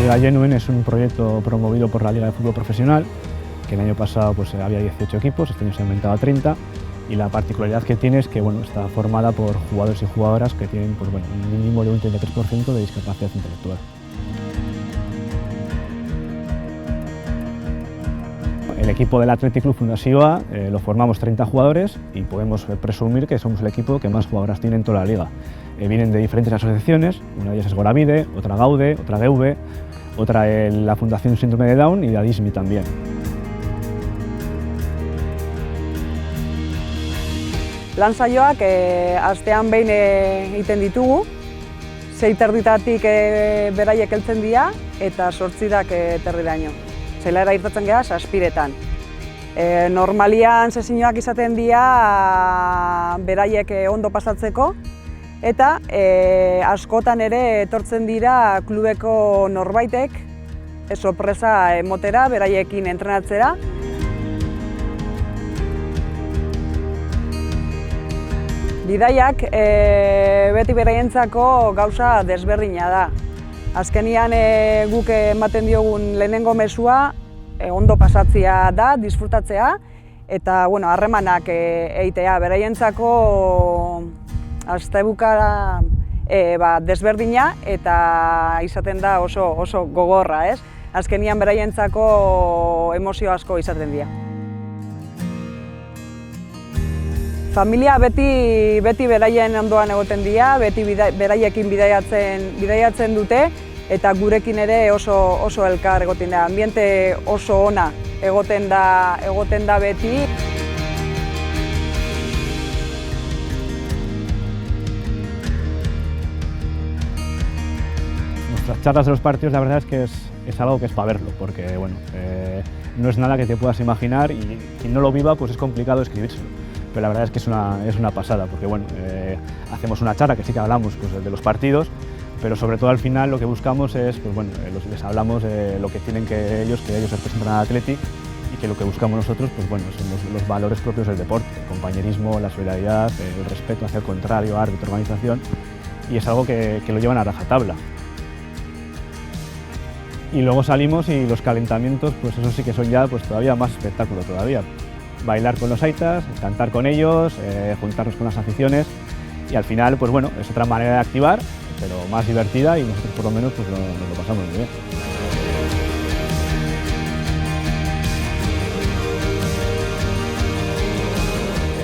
Liga Genuine es un proyecto promovido por la Liga de Fútbol Profesional, que el año pasado pues, había 18 equipos, este año se ha aumentado a 30, y la particularidad que tiene es que bueno, está formada por jugadores y jugadoras que tienen pues, bueno, un mínimo de un 33% de discapacidad intelectual. El equipo del Athletic Club Fundació lo formamos 30 jugadores y podemos presumir que somos el equipo que más jugadoras tiene en toda la liga. Vienen de diferentes asociaciones, una de ellas es Goravide, otra Gaude, otra GEUVE, otra la Fundación Síndrome de Down y la DISMI también. Lan saioak astean behin egiten ditugu, 6:30 beraiek heltzen dira eta 8:30 Zelaera irtetzen geha 7:00. Normalian sesioak izaten dira beraiek ondo pasatzeko eta askotan ere etortzen dira klubeko norbaitek sorpresa emotera beraiekin entrenatzera. Bidaiak beti beraientzako gauza desberdina da. Azkenian guk ematen diogun lehenengo mezua ondo pasatzea da, disfrutatzea eta harremanak egitea. Beraientzako astebuka desberdina eta izaten da oso gogorra, ez? Azkenian beraientzako emozio asko izaten dira. Familia beti beraien ondoan egoten dira, beti beraiekin bidaiatzen dute eta gurekin ere oso elkar egoten da. Ambiente oso ona egoten da beti. Nuestras charlas de los partidos la verdad es que es algo que es para verlo, porque bueno, no es nada que te puedas imaginar y quien no lo viva pues es complicado escribírselo. Pero la verdad es que es una pasada, porque bueno, hacemos una charla que sí que hablamos pues, de los partidos, pero sobre todo al final lo que buscamos es, pues bueno, les hablamos de lo que tienen que ellos representan al Athletic y que lo que buscamos nosotros pues bueno, son los valores propios del deporte, el compañerismo, la solidaridad, el respeto hacia el contrario, árbitro, organización, y es algo que lo llevan a rajatabla. Y luego salimos y los calentamientos, pues eso sí que son ya pues todavía más espectáculo todavía. Bailar con los aitas, cantar con ellos, juntarnos con las aficiones y al final pues bueno, es otra manera de activar, pero más divertida y nosotros por lo menos pues nos lo pasamos muy bien.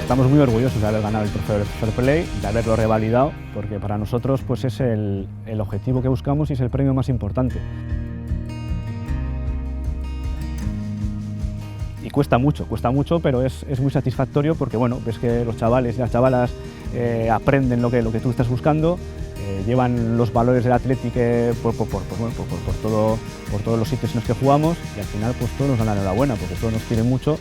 Estamos muy orgullosos de haber ganado el trofeo del Fair Play, de haberlo revalidado, porque para nosotros pues es el objetivo que buscamos y es el premio más importante. Y cuesta mucho, pero es muy satisfactorio porque bueno, ves que los chavales y las chavalas aprenden lo que tú estás buscando, llevan los valores del Athletic por todos los sitios en los que jugamos y al final pues todos nos dan la enhorabuena porque todos nos quieren mucho